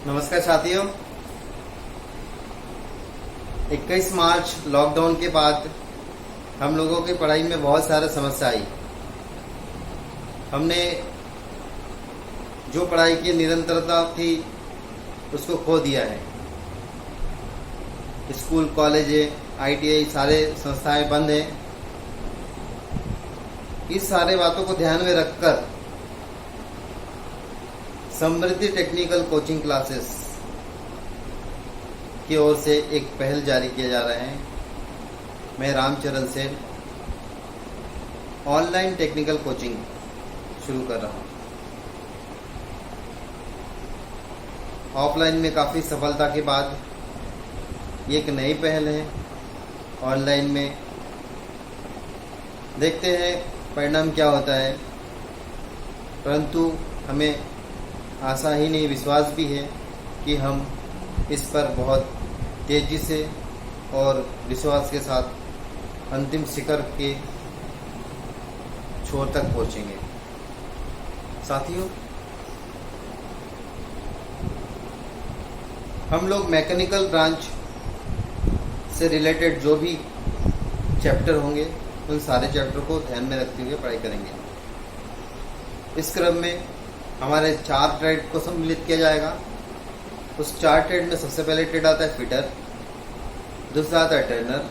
नमस्कार साथियों। 21 मार्च लॉकडाउन के बाद हम लोगों की पढ़ाई में बहुत सारा समस्या आई। हमने जो पढ़ाई की निरंतरता थी उसको खो दिया है। स्कूल, कॉलेज, ITI सारे संस्थाएं बंद हैं। इस सारे बातों को ध्यान में रखकर समृद्धि टेक्निकल कोचिंग क्लासेस की ओर से एक पहल जारी किया जा रहा है। मैं Ramcharan Sen online technical coaching शुरू कर रहा हूँ। ऑफलाइन में काफ़ी सफलता के बाद ये एक नई पहल है। ऑनलाइन में देखते हैं परिणाम क्या होता है, परंतु हमें आशा ही नहीं, विश्वास भी है कि हम इस पर बहुत तेज़ी से और विश्वास के साथ अंतिम शिखर के छोर तक पहुंचेंगे। साथियों, हम लोग मैकेनिकल ब्रांच से रिलेटेड जो भी चैप्टर होंगे उन सारे चैप्टर को ध्यान में रखते हुए पढ़ाई करेंगे। इस क्रम में हमारे 4 ट्रेड को सम्मिलित किया जाएगा। उस 4 ट्रेड में सबसे पहले ट्रेड आता है फिटर, दूसरा आता है टर्नर,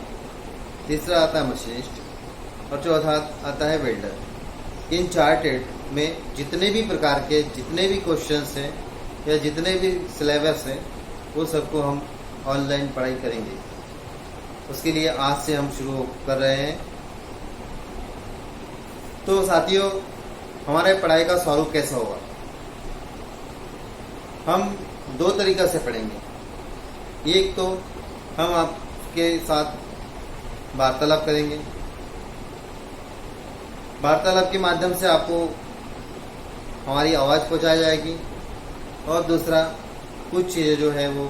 तीसरा आता है मशीनिस्ट और चौथा आता है वेल्डर। इन 4 ट्रेड में जितने भी प्रकार के जितने भी क्वेश्चंस हैं या जितने भी सिलेबस हैं वो सबको हम ऑनलाइन पढ़ाई करेंगे। उसके लिए आज से हम शुरू कर रहे हैं। तो साथियों, हमारे पढ़ाई का स्वरूप कैसा होगा? हम 2 तरीक़ा से पढ़ेंगे। एक तो हम आपके साथ वार्तालाप करेंगे। वार्तालाप के माध्यम से आपको हमारी आवाज़ पहुंचाई जाएगी, और दूसरा कुछ चीज़ें जो है वो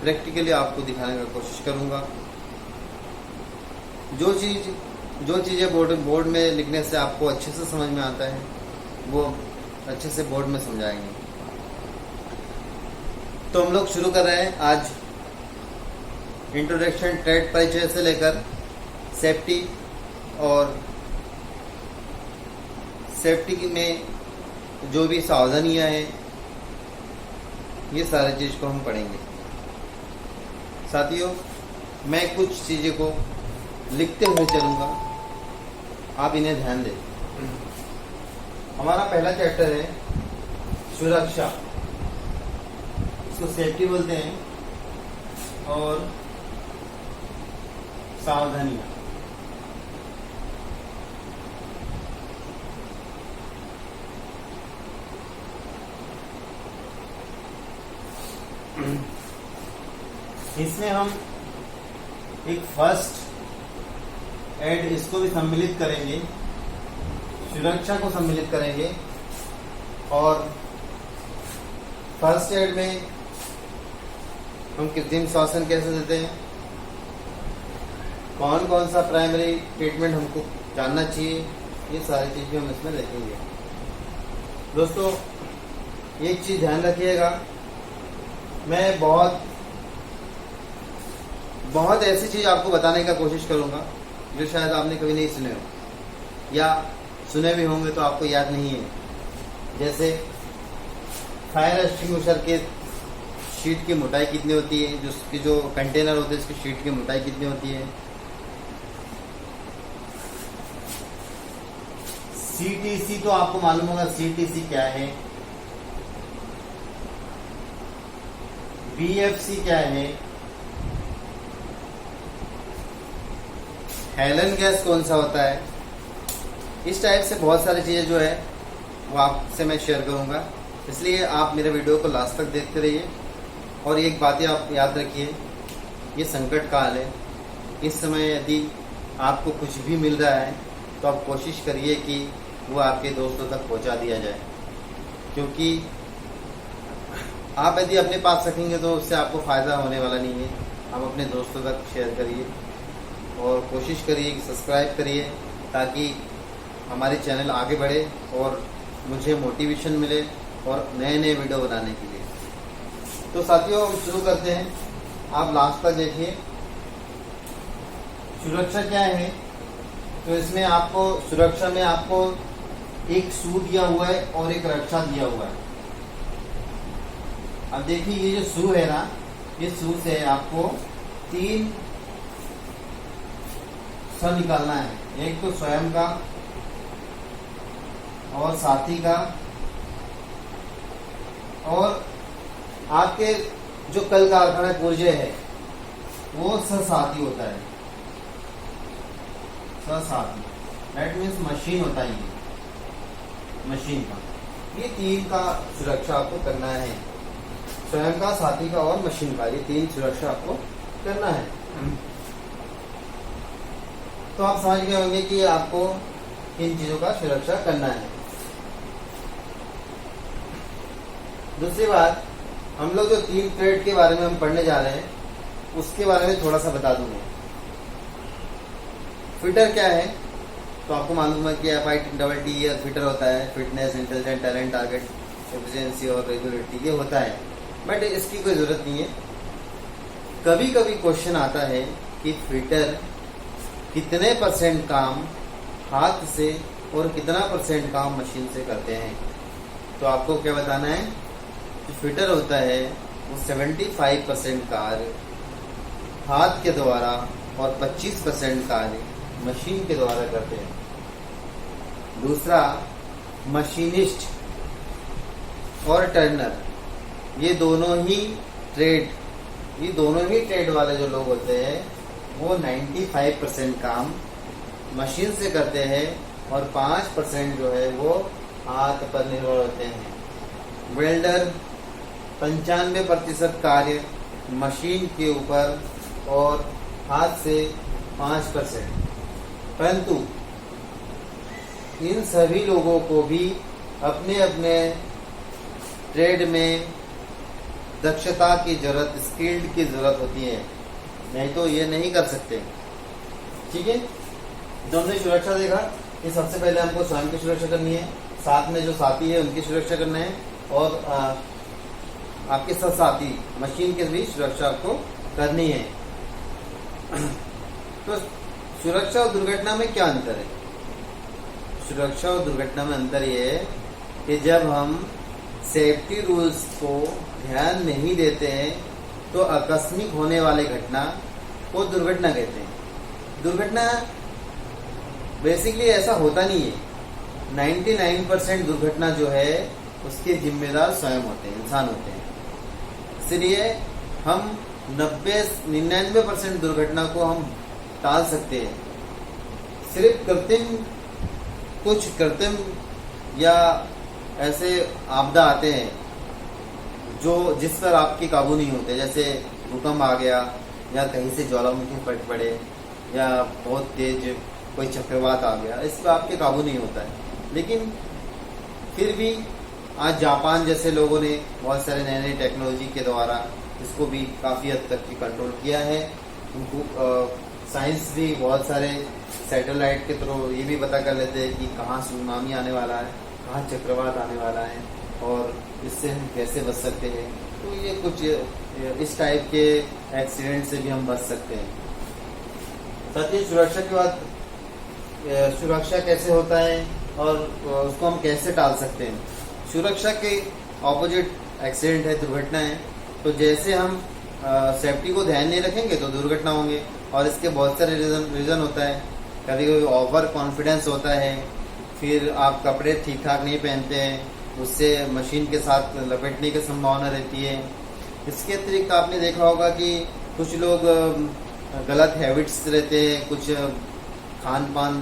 प्रैक्टिकली आपको दिखाने का कोशिश करूंगा। जो चीज़ें बोर्ड में लिखने से आपको अच्छे से समझ में आता है वो अच्छे से बोर्ड में समझाएंगे। तो हम लोग शुरू कर रहे हैं आज इंट्रोडक्शन ट्रेड परिचय से लेकर सेफ्टी, और सेफ्टी में जो भी सावधानियां हैं ये सारी चीज़ को हम पढ़ेंगे। साथियों, मैं कुछ चीज़ें को लिखते हुए चलूँगा, आप इन्हें ध्यान दें। हमारा पहला चैप्टर है सुरक्षा, इसको सेफ्टी बोलते हैं, और सावधानियां। इसमें हम एक फर्स्ट एड इसको भी सम्मिलित करेंगे, सुरक्षा को सम्मिलित करेंगे। और फर्स्ट एड में हम कृत्रिम श्वसन कैसे देते हैं, कौन कौन सा प्राइमरी ट्रीटमेंट हमको जानना चाहिए, ये सारी चीजें हम इसमें देखेंगे। दोस्तों, एक चीज ध्यान रखिएगा, मैं बहुत ऐसी चीज आपको बताने का कोशिश करूंगा जो शायद आपने कभी नहीं सुने हो, या सुने भी होंगे तो आपको याद नहीं है। जैसे फायर एक्सटिंग्विशर के शीट की मोटाई कितनी होती है, जो कंटेनर होते हैं उसकी शीट की मोटाई कितनी होती है, CTC तो आपको मालूम होगा CTC क्या है, BFC क्या है, हेलन गैस कौन सा होता है। इस टाइप से बहुत सारी चीज़ें जो है वो आपसे मैं शेयर करूंगा, इसलिए आप मेरे वीडियो को लास्ट तक देखते रहिए। और एक बात आप याद रखिए, ये संकट काल है। इस समय यदि आपको कुछ भी मिल रहा है तो आप कोशिश करिए कि वो आपके दोस्तों तक पहुंचा दिया जाए, क्योंकि आप यदि अपने पास रखेंगे तो उससे आपको फ़ायदा होने वाला नहीं है। आप अपने दोस्तों तक शेयर करिए और कोशिश करिए कि सब्सक्राइब करिए, ताकि हमारे चैनल आगे बढ़े और मुझे मोटिवेशन मिले और नए नए वीडियो बनाने के लिए। तो साथियों हम शुरू करते हैं, आप लास्ट तक देखिए। सुरक्षा क्या है? तो इसमें आपको सुरक्षा में आपको एक शू दिया हुआ है और एक रक्षा दिया हुआ है। अब देखिए ये जो शू है ना, इस शू से आपको 3 स निकालना है, एक तो स्वयं का और साथी का और आपके जो कल कारखाना पुर्जे है वो साथी होता है। साथी दैट मीन्स मशीन होता है, ये मशीन का। ये 3 का सुरक्षा आपको करना है, स्वयं का, साथी का और मशीन का। ये 3 सुरक्षा आपको करना है। तो आप समझ गए होंगे कि आपको इन चीजों का सुरक्षा करना है। दूसरी बात, हम लोग जो 3 ट्रेड के बारे में हम पढ़ने जा रहे हैं उसके बारे में थोड़ा सा बता दूंगा। फिटर क्या है? तो आपको मालूम है कि FIT फिटर होता है, fitness, intelligent, talent, target, efficiency और रेगुलरिटी, ये होता है। बट इसकी कोई जरूरत नहीं है। कभी कभी क्वेश्चन आता है कि फिटर कितने % काम हाथ से और कितना % काम मशीन से करते हैं। तो आपको क्या बताना है कि फिटर होता है वो 75% कार्य हाथ के द्वारा और 25% कार्य मशीन के द्वारा करते हैं। दूसरा, मशीनिस्ट और टर्नर, ये दोनों ही ट्रेड वाले जो लोग होते हैं वो 95% काम मशीन से करते हैं और 5% जो है वो हाथ पर निर्भर होते हैं। वेल्डर 95% कार्य मशीन के ऊपर और हाथ से 5%। परंतु इन सभी लोगों को भी अपने अपने ट्रेड में दक्षता की जरूरत, स्किल्ड की जरूरत होती है, नहीं तो ये नहीं कर सकते। ठीक है, जो हमने सुरक्षा देखा कि सबसे पहले हमको स्वयं की सुरक्षा करनी है, साथ में जो साथी है उनकी सुरक्षा करना है और आपके साथ साथी मशीन की भी सुरक्षा आपको करनी है। तो सुरक्षा और दुर्घटना में क्या अंतर है? सुरक्षा और दुर्घटना में अंतर ये है कि जब हम सेफ्टी रूल्स को ध्यान नहीं देते हैं तो आकस्मिक होने वाली घटना को दुर्घटना कहते हैं। दुर्घटना बेसिकली ऐसा होता नहीं है। 99% दुर्घटना जो है उसके जिम्मेदार स्वयं होते हैं, इंसान होते हैं। इसलिए हम 99% दुर्घटना को हम टाल सकते हैं। सिर्फ कुछ कृत्रिम या ऐसे आपदा आते हैं जो जिस पर आपके काबू नहीं होते, जैसे भूकंप आ गया या कहीं से ज्वालामुखी फट पड़े या बहुत तेज कोई चक्रवात आ गया, इस पर आपके काबू नहीं होता है। लेकिन फिर भी आज जापान जैसे लोगों ने बहुत सारे नए नए टेक्नोलॉजी के द्वारा इसको भी काफ़ी हद तक कंट्रोल किया है। उनको साइंस भी बहुत सारे सैटेलाइट के थ्रू ये भी पता कर लेते हैं कि कहाँ सुनामी आने वाला है, कहाँ चक्रवात आने वाला है और इससे हम कैसे बच सकते हैं। तो ये कुछ इस टाइप के एक्सीडेंट से भी हम बच सकते हैं। साथ ही सुरक्षा के बाद सुरक्षा कैसे होता है और उसको हम कैसे टाल सकते हैं। सुरक्षा के ऑपोजिट एक्सीडेंट है, दुर्घटना है। तो जैसे हम सेफ्टी को ध्यान नहीं रखेंगे तो दुर्घटना होंगे और इसके बहुत सारे रीज़न होता है। कभी कभी ओवर कॉन्फिडेंस होता है, फिर आप कपड़े ठीक ठाक नहीं पहनते हैं, उससे मशीन के साथ लपेटने की संभावना रहती है। इसके अतिरिक्त आपने देखा होगा कि कुछ लोग गलत हैबिट्स रहते हैं, कुछ खान पान,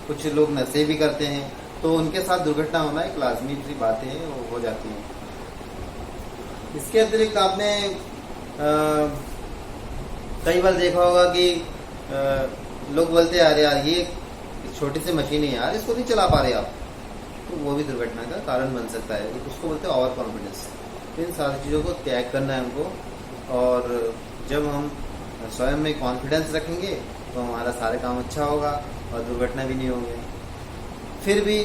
कुछ लोग नशे भी करते हैं, तो उनके साथ दुर्घटना होना एक लाजमी सी बातें हैं, वो हो जाती हैं। इसके अतिरिक्त आपने कई बार देखा होगा कि लोग बोलते हैं अरे यार ये छोटी सी मशीन है यार, इसको नहीं चला पा रहे आप, तो वो भी दुर्घटना का कारण बन सकता है। उसको बोलते हैं ओवर कॉन्फिडेंस। इन सारी चीज़ों को त्याग करना है हमको, और जब हम स्वयं में कॉन्फिडेंस रखेंगे तो हमारा सारे काम अच्छा होगा और दुर्घटना भी नहीं होंगे। फिर भी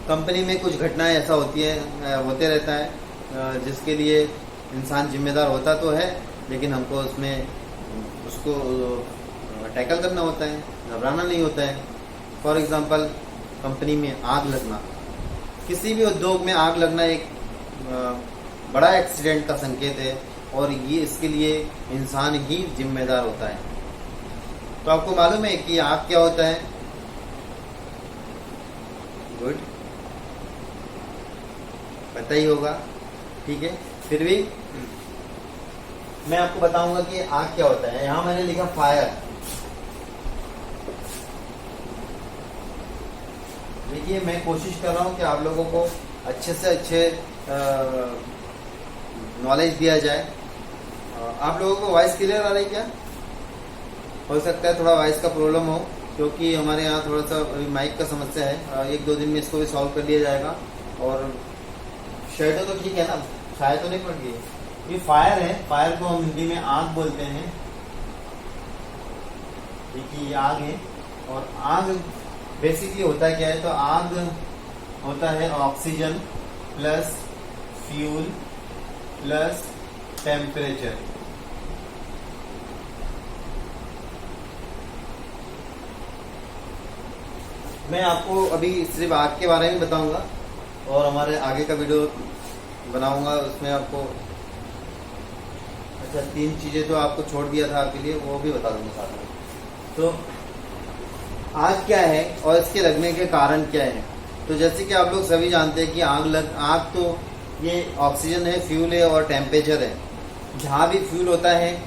कंपनी में कुछ घटनाएं ऐसा होती है, होते रहता है जिसके लिए इंसान जिम्मेदार होता तो है, लेकिन हमको उसमें उसको टैकल करना होता है, घबराना नहीं होता है। फॉर एग्जांपल, कंपनी में आग लगना, किसी भी उद्योग में आग लगना एक बड़ा एक्सीडेंट का संकेत है, और ये इसके लिए इंसान ही जिम्मेदार होता है। तो आपको मालूम है कि आग क्या होता है? गुड, पता ही होगा, ठीक है। फिर भी मैं आपको बताऊंगा कि आग क्या होता है। यहां मैंने लिखा फायर। देखिए, मैं कोशिश कर रहा हूं कि आप लोगों को अच्छे से अच्छे नॉलेज दिया जाए। आप लोगों को वॉइस क्लियर आ रही है क्या? हो सकता है थोड़ा वॉइस का प्रॉब्लम हो, क्योंकि हमारे यहाँ थोड़ा सा माइक का समस्या है। 1-2 दिन में इसको भी सॉल्व कर लिया जाएगा। और शेडो तो ठीक है ना, छाया तो नहीं पड़ गई। ये फायर है, फायर को हम हिंदी में आग बोलते हैं। देखिए, ये आग है, और आग बेसिकली होता क्या है? तो आग होता है oxygen plus fuel plus temperature. मैं आपको अभी सिर्फ आग के बारे में बताऊंगा, और हमारे आगे का वीडियो बनाऊंगा उसमें आपको, अच्छा 3 चीजें तो आपको छोड़ दिया था आपके लिए, वो भी बता दूंगा साथ में। तो आग क्या है और इसके लगने के कारण क्या है? तो जैसे कि आप लोग सभी जानते हैं कि आग तो ये ऑक्सीजन है, फ्यूल है और टेम्परेचर है। जहाँ भी फ्यूल होता है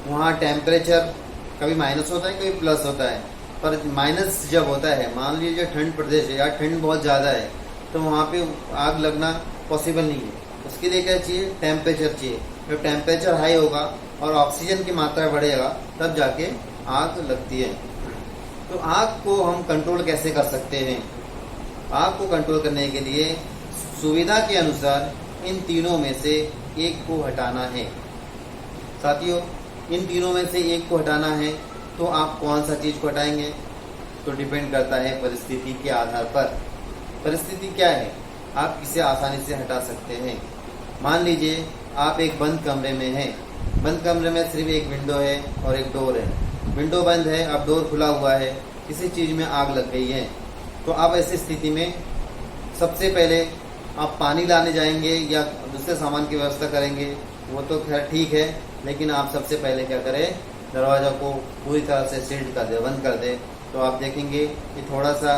वहाँ टेम्परेचर कभी माइनस होता है, कभी प्लस होता है। पर माइनस जब होता है, मान लीजिए ठंड प्रदेश है या ठंड बहुत ज़्यादा है, तो वहाँ पे आग लगना पॉसिबल नहीं है। उसके लिए क्या चाहिए? टेम्परेचर चाहिए। जब टेम्परेचर हाई होगा और ऑक्सीजन की मात्रा बढ़ेगा, तब जाके आग लगती है। तो आग को हम कंट्रोल कैसे कर सकते हैं? आग को कंट्रोल करने के लिए सुविधा के अनुसार इन तीनों में से एक को हटाना है। साथियों, इन तीनों में से एक को हटाना है, तो आप कौन सा चीज को हटाएंगे? तो डिपेंड करता है परिस्थिति के आधार पर। परिस्थिति क्या है? आप इसे आसानी से हटा सकते हैं। मान लीजिए आप एक बंद कमरे में हैं। बंद कमरे में सिर्फ एक विंडो है और एक डोर है। विंडो बंद है, अब डोर खुला हुआ है, किसी चीज में आग लग गई है। तो आप ऐसी स्थिति में सबसे पहले आप पानी लाने जाएंगे या दूसरे सामान की व्यवस्था करेंगे, वो तो खैर ठीक है, लेकिन आप सबसे पहले क्या करें? दरवाजा को पूरी तरह से सील्ड कर दे, बंद कर दे। तो आप देखेंगे कि थोड़ा सा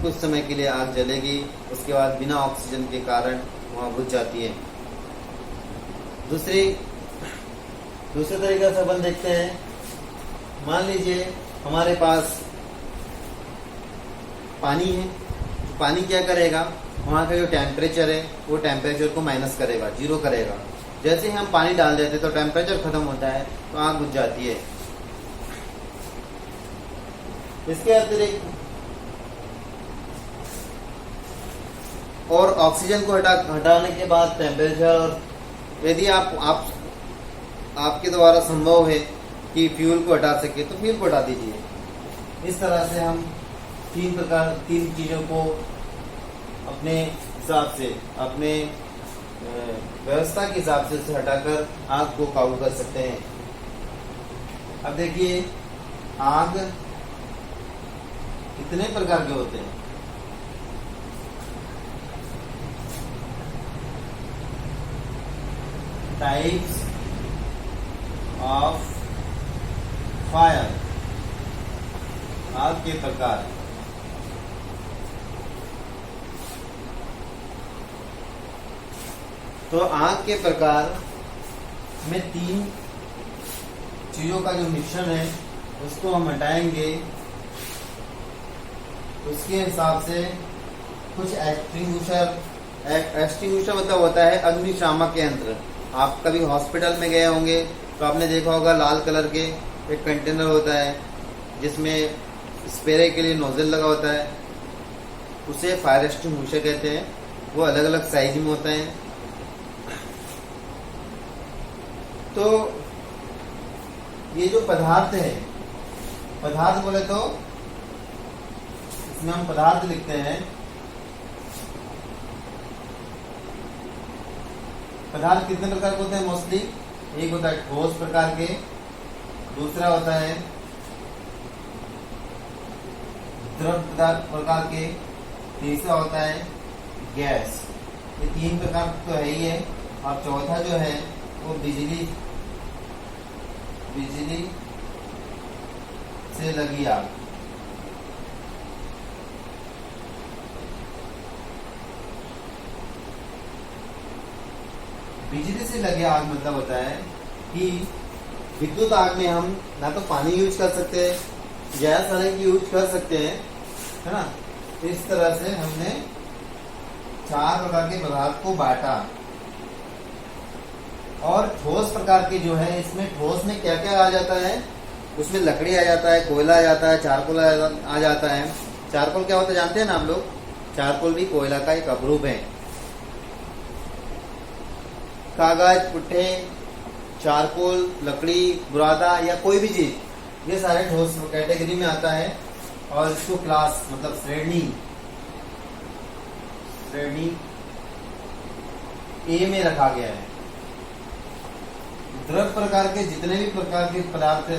कुछ समय के लिए आग जलेगी, उसके बाद बिना ऑक्सीजन के कारण वहाँ बुझ जाती है। दूसरे तरीके से अपन देखते हैं। मान लीजिए हमारे पास पानी है। पानी क्या करेगा? वहाँ का जो टेम्परेचर है वो टेम्परेचर को माइनस करेगा, 0 करेगा। जैसे ही हम पानी डाल देते तो टेम्परेचर खत्म होता है, तो आग बुझ जाती है। इसके अतिरिक्त और ऑक्सीजन को हटाने के बाद टेम्परेचर, और यदि आपके द्वारा संभव है कि फ्यूल को हटा सके तो फ्यूल को हटा दीजिए। इस तरह से हम 3 चीजों को अपने हिसाब से, अपने व्यवस्था के हिसाब से उसे हटाकर आग को काबू कर सकते हैं। अब देखिए, आग कितने प्रकार के होते हैं। टाइप्स ऑफ फायर, आग के प्रकार। तो आग के प्रकार में 3 चीजों का जो मिश्रण है उसको हम हटाएंगे। उसके हिसाब से कुछ एक्सटिंग्विशर मतलब होता है अग्निशामक यंत्र। आप कभी हॉस्पिटल में गए होंगे तो आपने देखा होगा लाल कलर के एक कंटेनर होता है जिसमें स्प्रे के लिए नोजल लगा होता है, उसे फायर एक्सटिंग्विशर कहते हैं। वो अलग अलग साइज में होता है। तो ये जो पदार्थ है, पदार्थ बोले तो इसमें हम पदार्थ लिखते हैं। पदार्थ कितने प्रकार के होते हैं मोस्टली? एक होता है ठोस प्रकार के, दूसरा होता है द्रव पदार्थ प्रकार के, तीसरा होता है गैस। ये तीन प्रकार तो है ही है। और चौथा जो है वो बिजली से लगी आग। बिजली से लगे आग मतलब होता है कि विद्युत आग में हम ना तो पानी यूज कर सकते हैं, गैस अलग यूज कर सकते हैं, है ना। इस तरह से हमने 4 प्रकार के पदार्थ को बांटा। और ठोस प्रकार के जो है, इसमें ठोस में क्या क्या आ जाता है? उसमें लकड़ी आ जाता है, कोयला आ जाता है, चारकोल आ जाता है। चारकोल क्या होता है जानते हैं ना आप लोग? चारकोल भी कोयला का एक अपरूप है। कागज, पुट्ठे, चारकोल, लकड़ी, बुरादा या कोई भी चीज, ये सारे ठोस कैटेगरी में आता है। और इसको क्लास मतलब श्रेणी ए में रखा गया है। द्रव प्रकार के जितने भी प्रकार के पदार्थ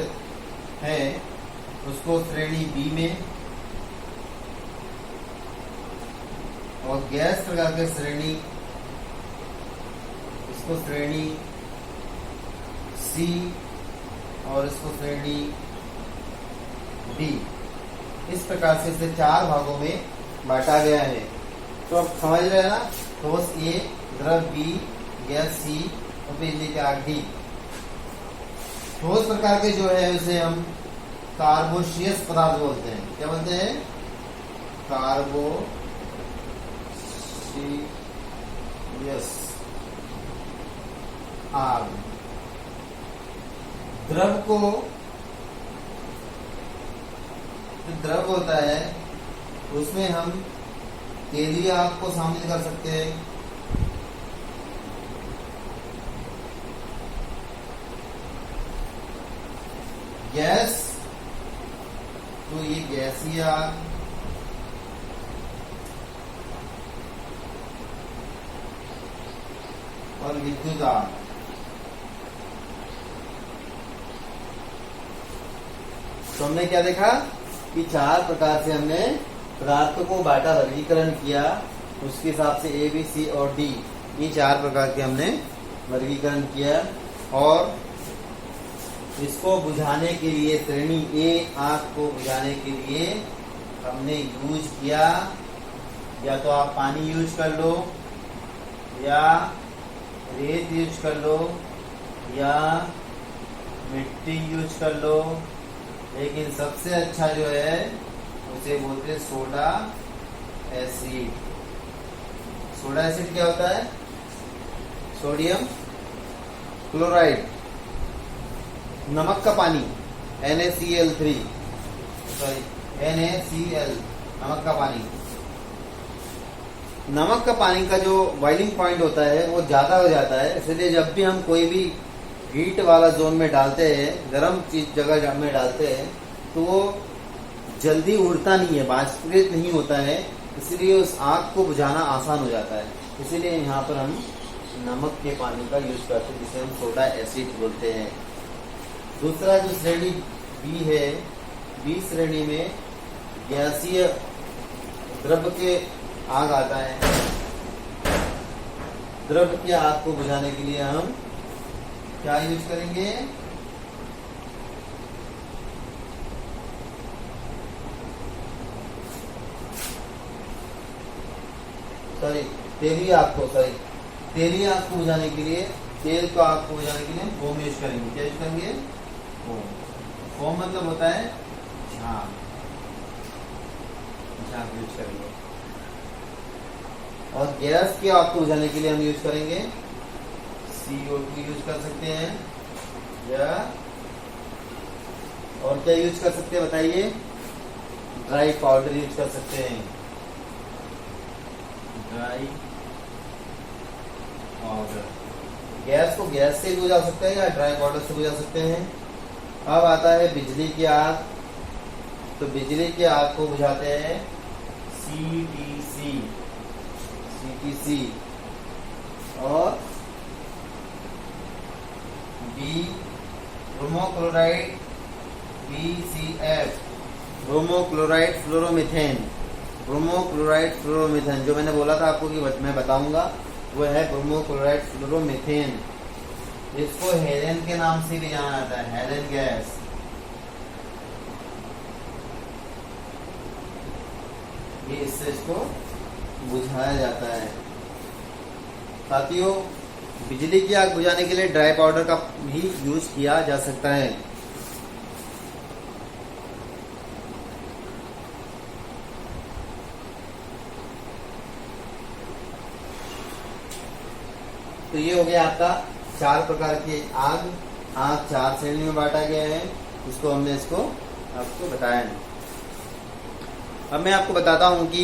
है उसको श्रेणी बी में, और गैस प्रकार के श्रेणी इसको श्रेणी सी, और इसको श्रेणी डी। इस प्रकार से इसे 4 भागों में बांटा गया है। तो अब समझ रहे हैं ना? ठोस ए, द्रव बी, गैस सी और बिजली का आग डी। ठोस प्रकार के जो है उसे हम कार्बोशियस पदार्थ बोलते हैं। क्या बोलते हैं? कार्बोशियस। आग। द्रव को, जो द्रव होता है उसमें हम तेलीय आग को शामिल कर सकते हैं, गैस तो ये गैसीय आग, और विद्युत आग। तो हमने क्या देखा कि 4 प्रकार से हमने पदार्थों को बांटा, वर्गीकरण किया। उसके हिसाब से ए, बी, सी और डी, ये 4 प्रकार के हमने वर्गीकरण किया। और इसको बुझाने के लिए, श्रेणी ए आग को बुझाने के लिए हमने यूज किया, या तो आप पानी यूज कर लो, या रेत यूज कर लो, या मिट्टी यूज कर लो, लेकिन सबसे अच्छा जो है उसे बोलते हैं सोडा एसिड। सोडा एसिड क्या होता है? सोडियम क्लोराइड, नमक का पानी, NaCl3, सॉरी NaCl, नमक का पानी। नमक का पानी का जो बॉइलिंग पॉइंट होता है वो ज्यादा हो जाता है, इसलिए जब भी हम कोई भी हीट वाला जोन में डालते हैं, गर्म चीज जगह में डालते हैं, तो वो जल्दी उड़ता नहीं है, बाष्पीकृत नहीं होता है, इसलिए उस आग को बुझाना आसान हो जाता है। इसीलिए यहाँ पर हम नमक के पानी का यूज करते हैं, जिसे हम सोडा एसिड बोलते हैं। दूसरा जो श्रेणी बी है, बी श्रेणी में गैसीय द्रव के आग आता है। द्रव की आग को बुझाने के लिए हम क्या यूज करेंगे? तेलीय आग को बुझाने के लिए, तेल को आग को बुझाने के लिए हम फोम यूज करेंगे। क्या यूज करेंगे? फोम मतलब होता है झाग यूज करेंगे। और गैस की आग को बुझाने के लिए हम यूज करेंगे CO2 यूज कर सकते हैं, या और क्या यूज कर सकते हैं बताइए? ड्राई पाउडर यूज कर सकते हैं, ड्राई पाउडर। गैस को गैस से बुझा सकते हैं या ड्राई पाउडर से बुझा सकते हैं। अब आता है बिजली की आग। तो बिजली की आग को बुझाते हैं CTC, और chloride BCF, bromo chloride fluoromethane. Bromo chloride fluoromethane जो मैंने बोला था आपको कि मैं बताऊंगा, वो है ब्रोमो क्लोराइड फ्लोरोमीथेन। इसको हेलेन के नाम से भी जाना जाता है, हेलेन गैस। ये इससे इसको बुझाया जाता है। साथियों, बिजली की आग बुझाने के लिए ड्राई पाउडर का भी यूज किया जा सकता है। तो ये हो गया आपका 4 प्रकार की आग। आग 4 श्रेणी में बांटा गया है, इसको हमने आपको बताया है। अब मैं आपको बताता हूं कि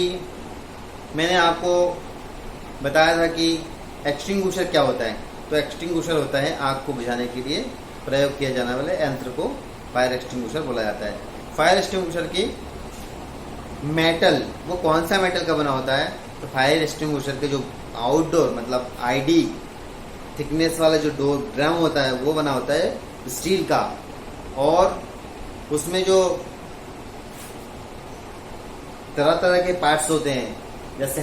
मैंने आपको बताया था कि एक्सटिंग्विशर क्या होता है। तो एक्सटिंग्विशर होता है आग को बुझाने के लिए प्रयोग किया जाने वाले यंत्र को फायर एक्सटिंग्विशर बोला जाता है। फायर एक्सटिंग्विशर की मेटल, वो कौन सा मेटल का बना होता है? तो फायर एक्सटिंग्विशर के जो आउटडोर मतलब ID थिकनेस वाला जो ड्रम होता है वो बना होता है स्टील का, और उसमें जो तरह तरह के पार्ट्स होते हैं जैसे